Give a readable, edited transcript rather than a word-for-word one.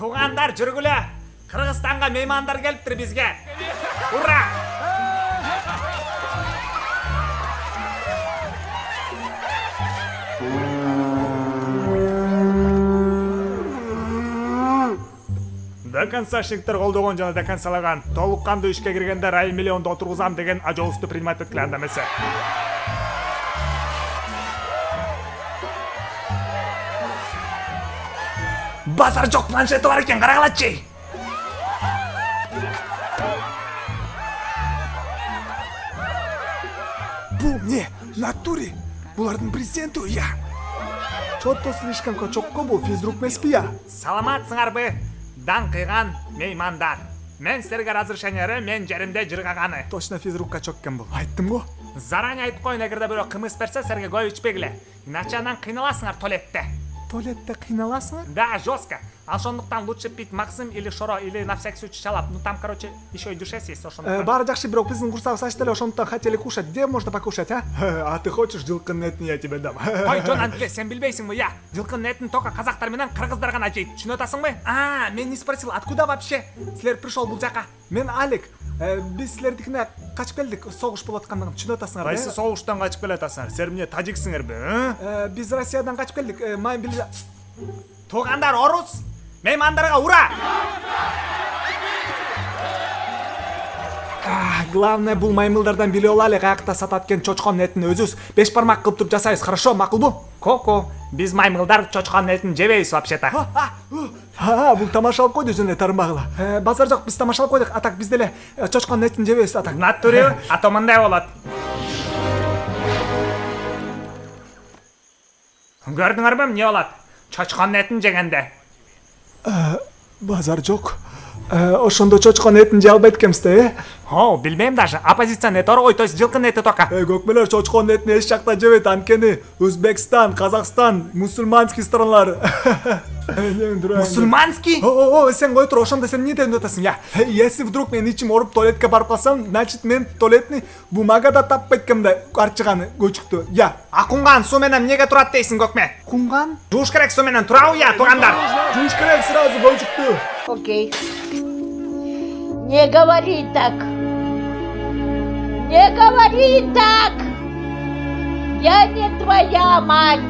Туғандар жүргілі. Қырғызстанға меймандар келіптір бізге. Ура! Декансашниктер колдогон жана декансалаган толук кандуу ишке киргенде район миллионду отургузам деген ажоосту принимать эткиле эмесе. Базар жок планшети бар экен, карагалачы. Бул эмне? Натуре? Булардын президенти я. Чотто слишком кочокко бул физрук эмеспи я? Саламатсыңарбы? Даңкыйган меймандар. Мен силерге разрешениялы мен жеримде жыргаганы. Точно физрук качок экен бул. Айттым го. Заранее айтып коюн, эгерде бирөө кымыз берсе силерге көп ичпегиле. Иначе анан кыйналасыңар туалетте. Туалетте кыйналасыңар? Да, жестко. Ошондуктан лучше пить Максим или Шоро или на всякий случай шалап. Ну там, короче, еще и дюшес есть. Баары жакшы, бирок биздин курсабыз ачты эле, ошондуктан хотели кушать. Где можно покушать, а? А ты хочешь жылкынын этин я тебе дам? Ой, жон Андрей, сен билбейсиңби, я? Жылкынын этин только казактар менен кыргыздар гана жейт. Түшүнүп атасыңбы? Мен не спросил, откуда вообще силер пришел бул жака? Мен Алик. Биз силердикине качып келдик, согуш болуп аткандыгын түшүнүп атасыңар. Кайсы согуштан качып келатасыңар? Силер эмне тажиксиңерби? Биз Россиядан качып келдик. Майын биле. Туугандар орус, меймандарга ура! Главное бул маймылдардан биле алалы, каякта сатат экен чочконун этин өзүбүз 5 бармак кылып туруп жасайбыз, хорошо, макулбу? Коко, биз маймылдар чочконун этин жебейбиз вообще-то. Бул тамашалап койду жөн тармагыла. Базар жок, биз тамашалап койдук, атак биз деле чочконун этин жебейбиз, атак. Натуре, а то мындай болот. Көрдүңөрбү эмне болот? Чочконун этин жегенде. Базар жок. Ошондо чочконун этин жей албайт экенбиз, Билбейм даже. Оппозиционный эти ой, то есть жылкынын эти тока. Көкмөлөр чочконун этин эч жакта жебейт, анткени Өзбекстан, Казакстан, мусульманский страналар. Мусульманский? Сен кой тур, ошондо сен эмне деп атасың, я? Если вдруг мен ичим ооруп туалетке барып калсам, значит мен туалетни бумагада таппайт экенмин да, арчыганы көчүктү. Я. Кунган суу менен эмнеге турат дейсиң, Көкме? Кунган? Жууш керек суу менен турабы, я, туугандар? Жууш керек сразу, көчүктү. Окей. Не говори так. Не говори так. Я не твоя мать.